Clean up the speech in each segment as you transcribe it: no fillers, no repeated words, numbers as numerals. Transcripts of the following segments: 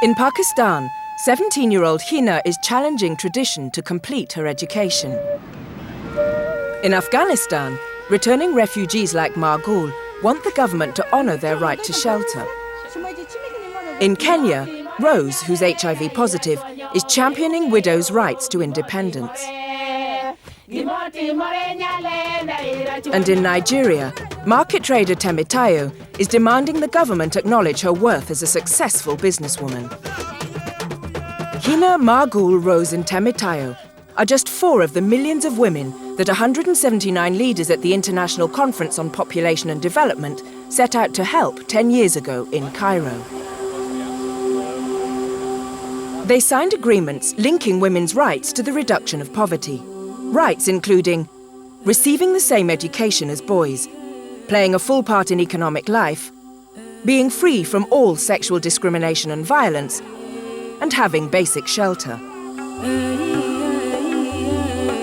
In Pakistan, 17-year-old Hina is challenging tradition to complete her education. In Afghanistan, returning refugees like Maa Gul want the government to honour their right to shelter. In Kenya, Rose, who's HIV positive, is championing widows' rights to independence. And in Nigeria, market trader Tematayo is demanding the government acknowledge her worth as a successful businesswoman. Hina, Maa Gul, Rose and Tematayo are just 4 of the millions of women that 179 leaders at the International Conference on Population and Development set out to help 10 years ago in Cairo. They signed agreements linking women's rights to the reduction of poverty. Rights including receiving the same education as boys, playing a full part in economic life, being free from all sexual discrimination and violence, and having basic shelter.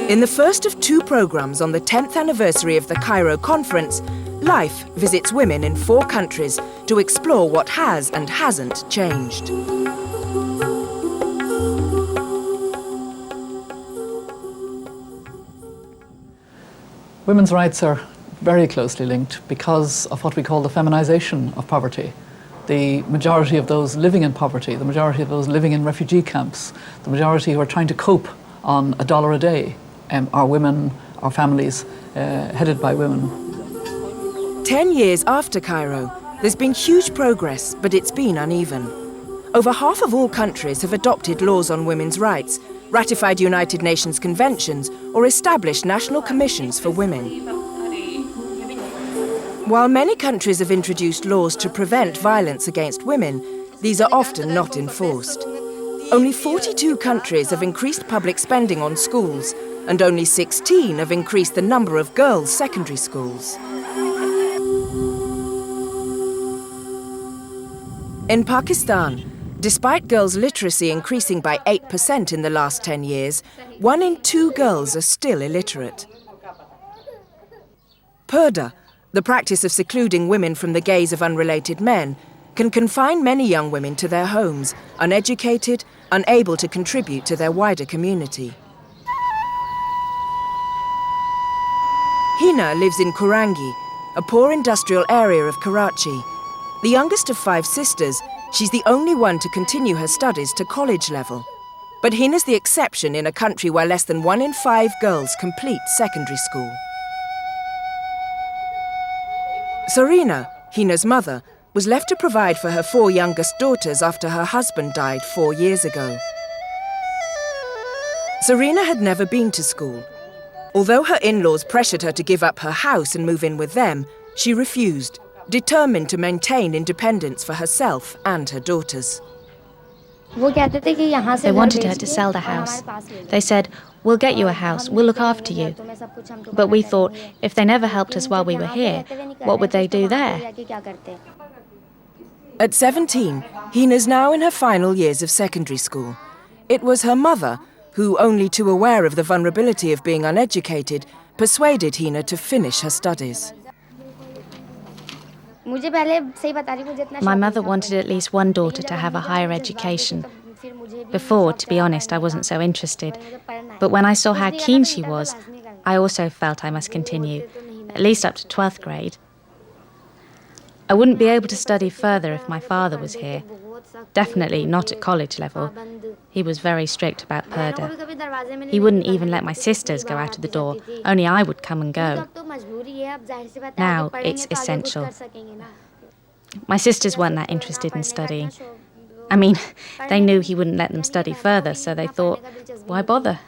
In the first of 2 programs on the 10th anniversary of the Cairo Conference, Life visits women in 4 countries to explore what has and hasn't changed. Women's rights are very closely linked because of what we call the feminization of poverty. The majority of those living in poverty, the majority of those living in refugee camps, the majority who are trying to cope on $1 a day are women, are families headed by women. 10 years after Cairo, there's been huge progress, but it's been uneven. Over half of all countries have adopted laws on women's rights, ratified United Nations conventions, or established national commissions for women. While many countries have introduced laws to prevent violence against women, these are often not enforced. Only 42 countries have increased public spending on schools, and only 16 have increased the number of girls' secondary schools. In Pakistan, despite girls' literacy increasing by 8% in the last 10 years, 1 in 2 girls are still illiterate. Purdah, the practice of secluding women from the gaze of unrelated men, can confine many young women to their homes, uneducated, unable to contribute to their wider community. Hina lives in Kurangi, a poor industrial area of Karachi. The youngest of 5 sisters, she's the only one to continue her studies to college level. But Hina's the exception in a country where less than 1 in 5 girls complete secondary school. Sarina, Hina's mother, was left to provide for her 4 youngest daughters after her husband died 4 years ago. Sarina had never been to school. Although her in-laws pressured her to give up her house and move in with them, she refused, determined to maintain independence for herself and her daughters. They wanted her to sell the house. They said, "We'll get you a house, we'll look after you." But we thought, if they never helped us while we were here, what would they do there? At 17, Hina's now in her final years of secondary school. It was her mother who, only too aware of the vulnerability of being uneducated, persuaded Hina to finish her studies. My mother wanted at least one daughter to have a higher education. Before, to be honest, I wasn't so interested. But when I saw how keen she was, I also felt I must continue, at least up to 12th grade. I wouldn't be able to study further if my father was here. Definitely not at college level. He was very strict about Purdah. He wouldn't even let my sisters go out of the door, only I would come and go. Now it's essential. My sisters weren't that interested in studying. I mean, they knew he wouldn't let them study further, so they thought, why bother?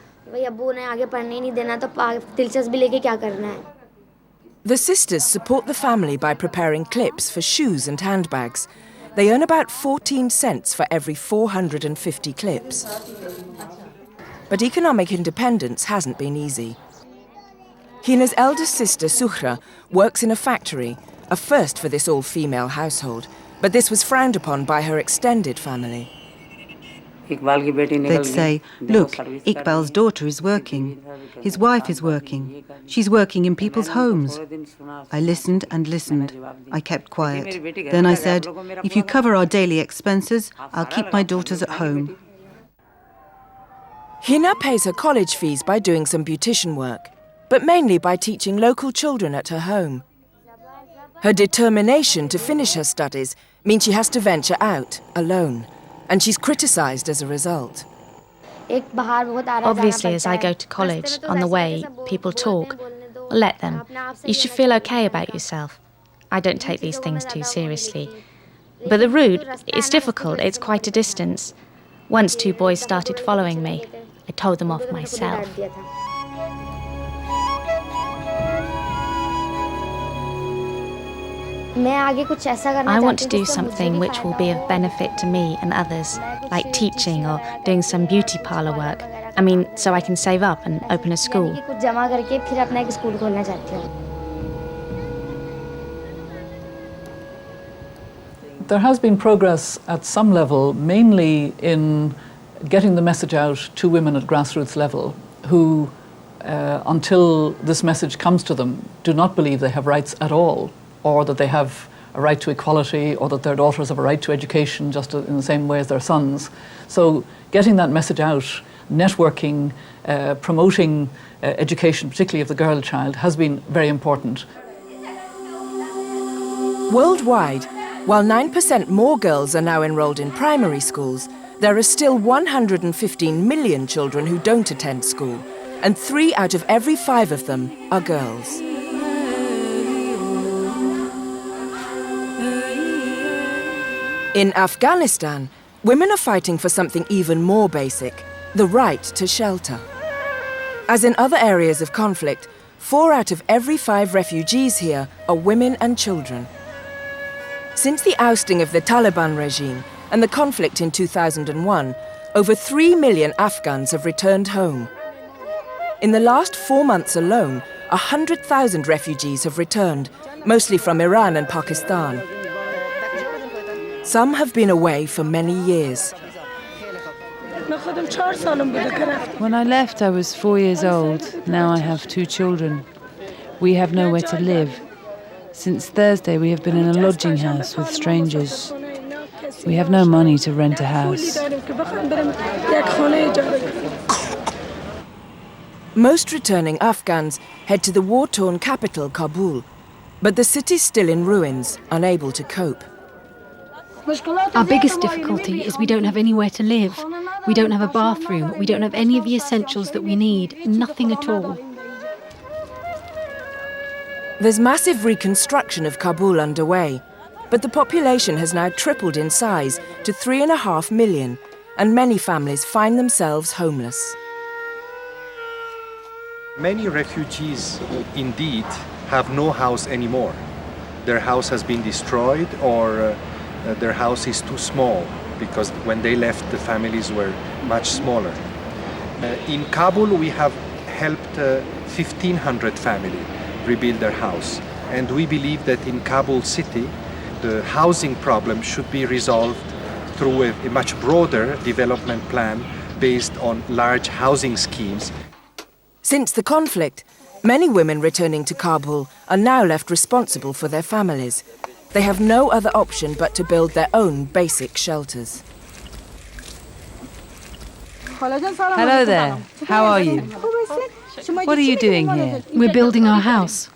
The sisters support the family by preparing clips for shoes and handbags. They earn about 14 cents for every 450 clips. But economic independence hasn't been easy. Hina's eldest sister, Suhra, works in a factory, a first for this all-female household, but this was frowned upon by her extended family. They'd say, look, Iqbal's daughter is working. His wife is working. She's working in people's homes. I listened and listened. I kept quiet. Then I said, if you cover our daily expenses, I'll keep my daughters at home. Hina pays her college fees by doing some beautician work, but mainly by teaching local children at her home. Her determination to finish her studies means she has to venture out alone, and she's criticised as a result. Obviously, as I go to college, on the way, people talk. Let them. You should feel okay about yourself. I don't take these things too seriously. But the route, it's difficult, it's quite a distance. Once 2 boys started following me. I told them off myself. I want to do something which will be of benefit to me and others, like teaching or doing some beauty parlour work. I mean, so I can save up and open a school. There has been progress at some level, mainly in getting the message out to women at grassroots level who, until this message comes to them, do not believe they have rights at all, or that they have a right to equality, or that their daughters have a right to education just in the same way as their sons. So getting that message out, networking, promoting education, particularly of the girl child, has been very important. Worldwide, while 9% more girls are now enrolled in primary schools, there are still 115 million children who don't attend school, and 3 out of every 5 of them are girls. In Afghanistan, women are fighting for something even more basic: the right to shelter. As in other areas of conflict, 4 out of every 5 refugees here are women and children. Since the ousting of the Taliban regime and the conflict in 2001, over 3 million Afghans have returned home. In the last 4 months alone, 100,000 refugees have returned, mostly from Iran and Pakistan. Some have been away for many years. When I left, I was 4 years old. Now I have 2 children. We have nowhere to live. Since Thursday, we have been in a lodging house with strangers. We have no money to rent a house. Most returning Afghans head to the war-torn capital, Kabul, but the city's still in ruins, unable to cope. Our biggest difficulty is we don't have anywhere to live. We don't have a bathroom. We don't have any of the essentials that we need. Nothing at all. There's massive reconstruction of Kabul underway, but the population has now tripled in size to 3.5 million, and many families find themselves homeless. Many refugees, indeed, have no house anymore. Their house has been destroyed, or their house is too small, because when they left, the families were much smaller. In Kabul, we have helped 1,500 families rebuild their house. And we believe that in Kabul city, the housing problem should be resolved through a much broader development plan based on large housing schemes. Since the conflict, many women returning to Kabul are now left responsible for their families. They have no other option but to build their own basic shelters. Hello there. How are you? What are you doing here? We're building our house.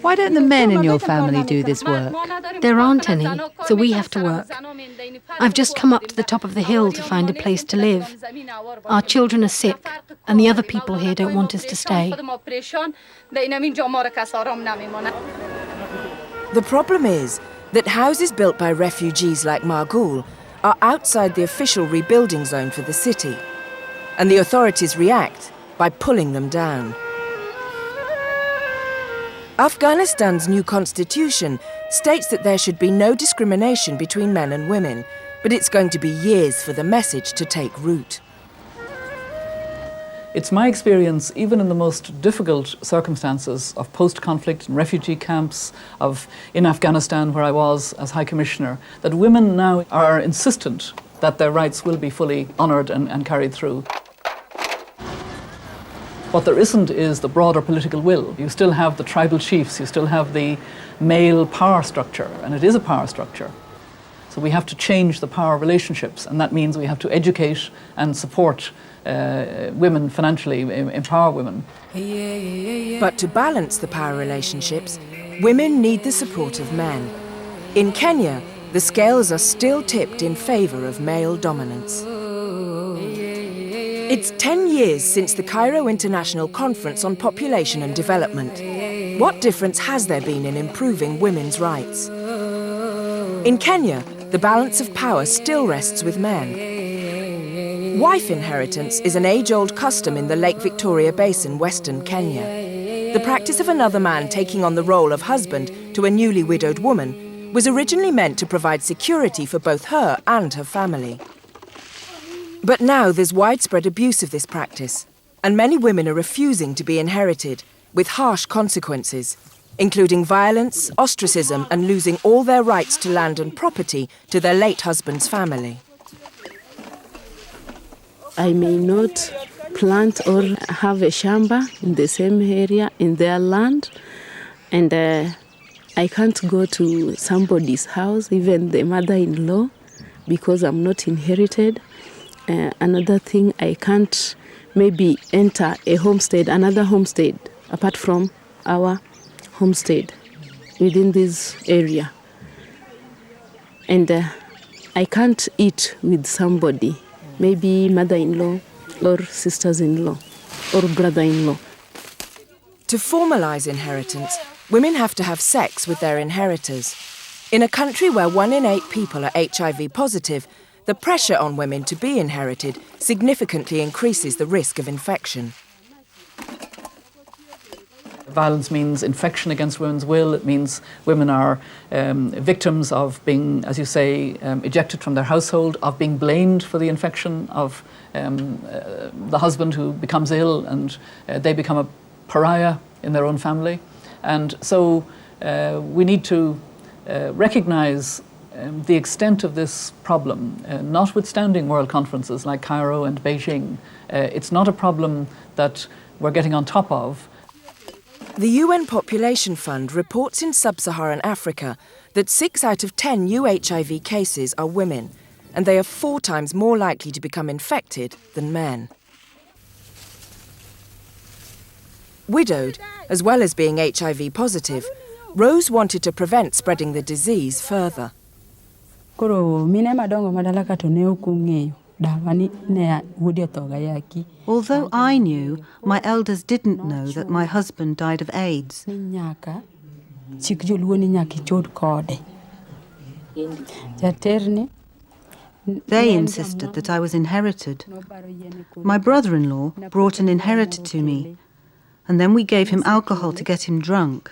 Why don't the men in your family do this work? There aren't any, so we have to work. I've just come up to the top of the hill to find a place to live. Our children are sick, and the other people here don't want us to stay. The problem is that houses built by refugees like Maa Gul are outside the official rebuilding zone for the city, and the authorities react by pulling them down. Afghanistan's new constitution states that there should be no discrimination between men and women, but it's going to be years for the message to take root. It's my experience, even in the most difficult circumstances of post-conflict and refugee camps, in Afghanistan where I was as High Commissioner, that women now are insistent that their rights will be fully honoured and carried through. What there isn't is the broader political will. You still have the tribal chiefs, you still have the male power structure, and it is a power structure. So we have to change the power relationships, and that means we have to educate and support women financially, empower women. But to balance the power relationships, women need the support of men. In Kenya, the scales are still tipped in favour of male dominance. It's 10 years since the Cairo International Conference on Population and Development. What difference has there been in improving women's rights? In Kenya, the balance of power still rests with men. Wife inheritance is an age-old custom in the Lake Victoria Basin, Western Kenya. The practice of another man taking on the role of husband to a newly widowed woman was originally meant to provide security for both her and her family. But now there's widespread abuse of this practice, and many women are refusing to be inherited, with harsh consequences, including violence, ostracism, and losing all their rights to land and property to their late husband's family. I may not plant or have a shamba in the same area in their land, and I can't go to somebody's house, even the mother-in-law, because I'm not inherited. Another thing, I can't maybe enter a homestead, another homestead, apart from our homestead within this area. And I can't eat with somebody, maybe mother-in-law or sisters-in-law or brother-in-law. To formalise inheritance, women have to have sex with their inheritors. In a country where 1 in 8 people are HIV-positive, the pressure on women to be inherited significantly increases the risk of infection. Violence means infection against women's will. It means women are victims of being, as you say, ejected from their household, of being blamed for the infection, of the husband who becomes ill and they become a pariah in their own family. And so we need to recognise the extent of this problem, notwithstanding world conferences like Cairo and Beijing. It's not a problem that we're getting on top of. The UN Population Fund reports in sub-Saharan Africa that 6 out of 10 new HIV cases are women, and they are 4 times more likely to become infected than men. Widowed, as well as being HIV positive, Rose wanted to prevent spreading the disease further. Although I knew, my elders didn't know that my husband died of AIDS. They insisted that I was inherited. My brother-in-law brought an inheritor to me, and then we gave him alcohol to get him drunk.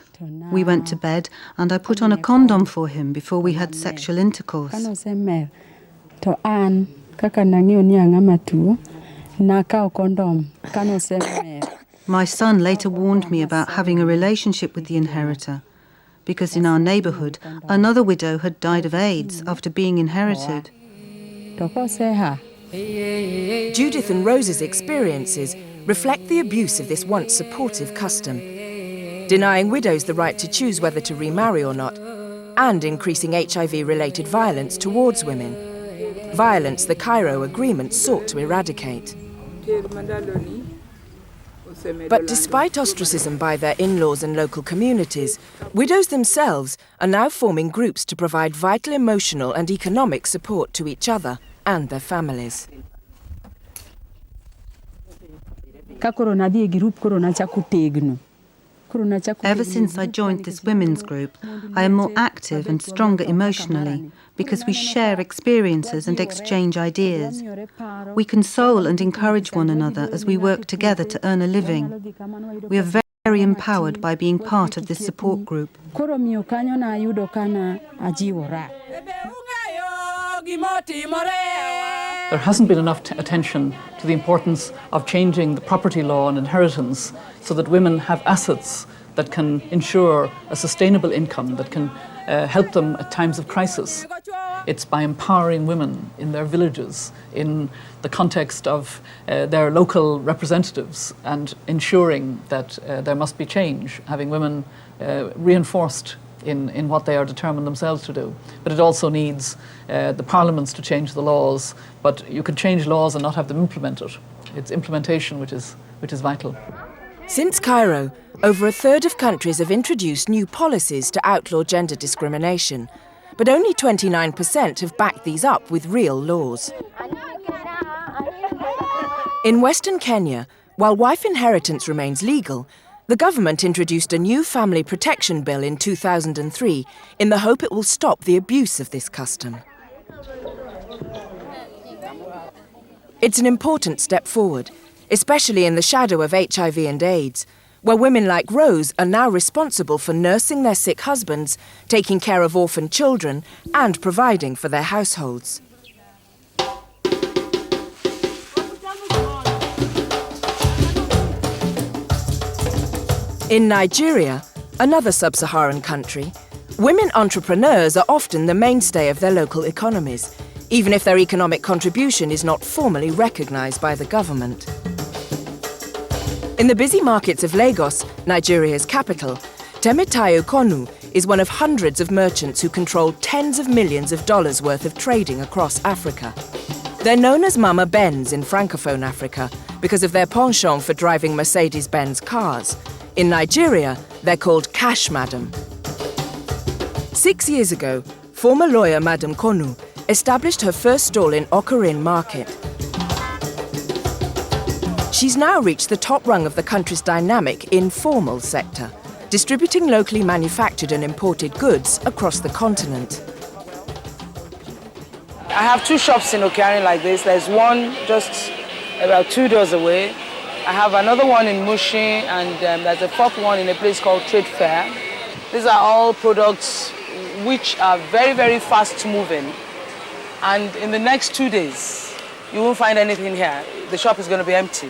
We went to bed, and I put on a condom for him before we had sexual intercourse. My son later warned me about having a relationship with the inheritor, because in our neighbourhood, another widow had died of AIDS after being inherited. Judith and Rose's experiences reflect the abuse of this once supportive custom, denying widows the right to choose whether to remarry or not, and increasing HIV-related violence towards women. Violence the Cairo Agreement sought to eradicate. But despite ostracism by their in-laws and local communities, widows themselves are now forming groups to provide vital emotional and economic support to each other and their families. Ever since I joined this women's group, I am more active and stronger emotionally because we share experiences and exchange ideas. We console and encourage one another as we work together to earn a living. We are very empowered by being part of this support group. There hasn't been enough attention to the importance of changing the property law and inheritance so that women have assets that can ensure a sustainable income, that can help them at times of crisis. It's by empowering women in their villages, in the context of their local representatives, and ensuring that there must be change, having women reinforced in what they are determined themselves to do. But it also needs the parliaments to change the laws, but you can change laws and not have them implemented. It's implementation which is vital. Since Cairo, over a third of countries have introduced new policies to outlaw gender discrimination, but only 29% have backed these up with real laws. In Western Kenya, while wife inheritance remains legal, the government introduced a new family protection bill in 2003 in the hope it will stop the abuse of this custom. It's an important step forward, especially in the shadow of HIV and AIDS, where women like Rose are now responsible for nursing their sick husbands, taking care of orphan children, and providing for their households. In Nigeria, another sub-Saharan country, women entrepreneurs are often the mainstay of their local economies, even if their economic contribution is not formally recognized by the government. In the busy markets of Lagos, Nigeria's capital, Tematayo Konu is one of hundreds of merchants who control tens of millions of dollars worth of trading across Africa. They're known as Mama Benz in Francophone Africa because of their penchant for driving Mercedes-Benz cars. In Nigeria, they're called Cash Madam. 6 years ago, former lawyer Madam Konu established her first stall in Okorin Market. She's now reached the top rung of the country's dynamic informal sector, distributing locally manufactured and imported goods across the continent. I have 2 shops in Okorin like this. There's one just about 2 doors away. I have another one in Mushin, and there's a 4th one in a place called Trade Fair. These are all products which are very, very fast moving. And in the next 2 days, you won't find anything here. The shop is going to be empty.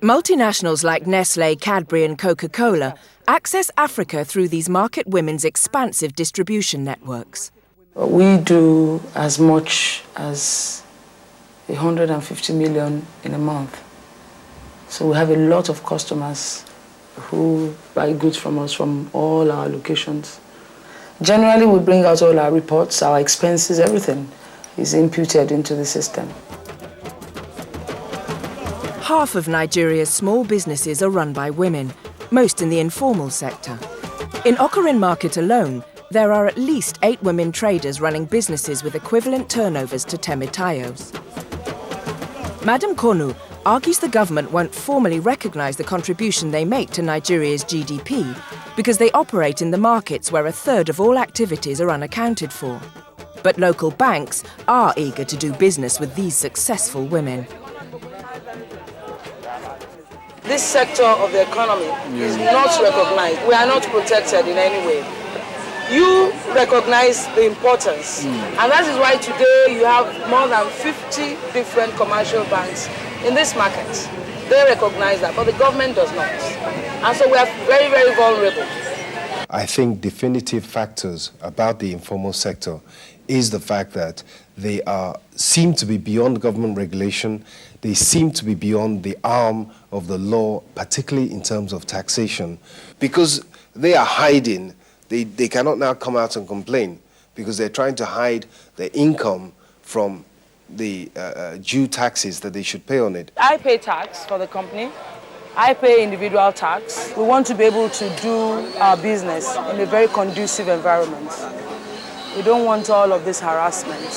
Multinationals like Nestlé, Cadbury and Coca-Cola access Africa through these market women's expansive distribution networks. We do as much as 150 million in a month. So we have a lot of customers who buy goods from us from all our locations. Generally, we bring out all our reports, our expenses, everything is imputed into the system. Half of Nigeria's small businesses are run by women, most in the informal sector. In Okorin Market alone, there are at least 8 women traders running businesses with equivalent turnovers to Tematayo's. Madam Konu argues the government won't formally recognise the contribution they make to Nigeria's GDP because they operate in the markets where a third of all activities are unaccounted for. But local banks are eager to do business with these successful women. This sector of the economy is not recognized. We are not protected in any way. You recognize the importance. And that is why today you have more than 50 different commercial banks in this market. They recognize that, but the government does not. And so we are very, very vulnerable. I think definitive factors about the informal sector is the fact that they seem to be beyond government regulation. They seem to be beyond the arm of the law, particularly in terms of taxation. Because they are hiding, they cannot now come out and complain because they're trying to hide their income from the due taxes that they should pay on it. I pay tax for the company. I pay individual tax. We want to be able to do our business in a very conducive environment. We don't want all of this harassment.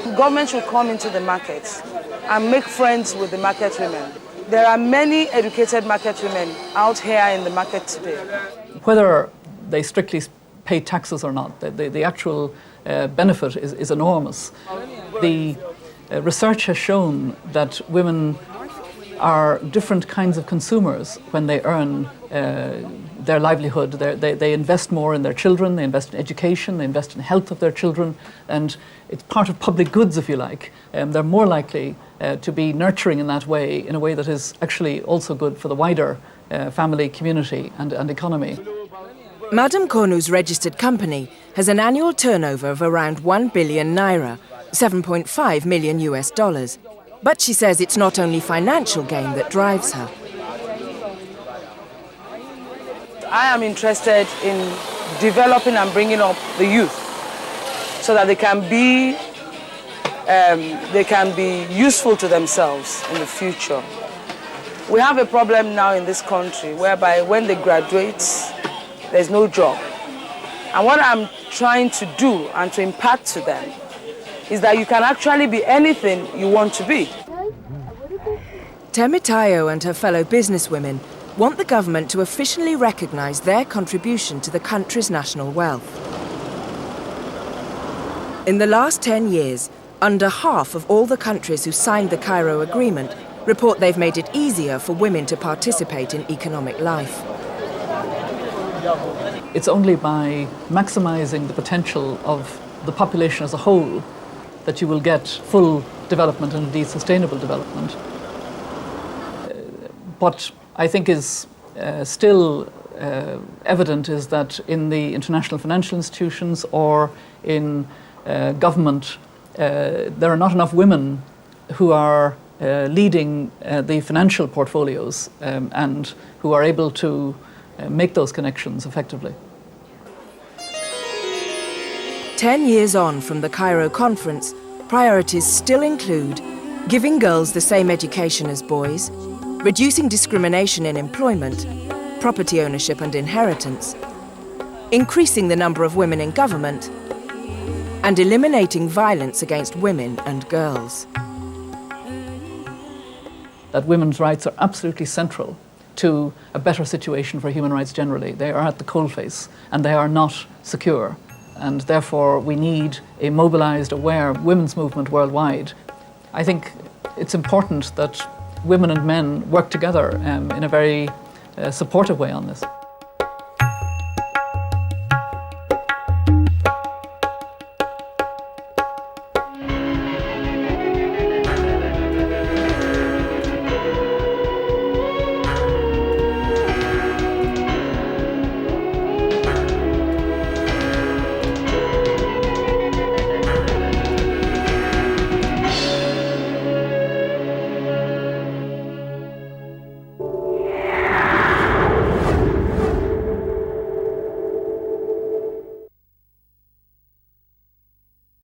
The government should come into the market and make friends with the market women. There are many educated market women out here in the market today. Whether they strictly pay taxes or not, the actual benefit is enormous. The research has shown that women are different kinds of consumers when they earn their livelihood. They invest more in their children, they invest in education, they invest in health of their children, and it's part of public goods, if you like. They're more likely to be nurturing in that way, in a way that is actually also good for the wider family, community and economy. Madam Konu's registered company has an annual turnover of around 1 billion naira, 7.5 million US dollars. But she says it's not only financial gain that drives her. I am interested in developing and bringing up the youth so that they can be useful to themselves in the future. We have a problem now in this country whereby when they graduate, there's no job. And what I'm trying to do and to impart to them is that you can actually be anything you want to be. Tematayo and her fellow businesswomen want the government to officially recognise their contribution to the country's national wealth. In the last 10 years, under half of all the countries who signed the Cairo Agreement report they've made it easier for women to participate in economic life. It's only by maximising the potential of the population as a whole that you will get full development and indeed sustainable development. What I think is still evident is that in the international financial institutions or in government, there are not enough women who are leading the financial portfolios and who are able to make those connections effectively. 10 years on from the Cairo Conference, priorities still include giving girls the same education as boys, reducing discrimination in employment, property ownership and inheritance, increasing the number of women in government, and eliminating violence against women and girls. That women's rights are absolutely central to a better situation for human rights generally. They are at the coalface and they are not secure. And therefore we need a mobilised, aware women's movement worldwide. I think it's important that women and men work together in a very supportive way on this.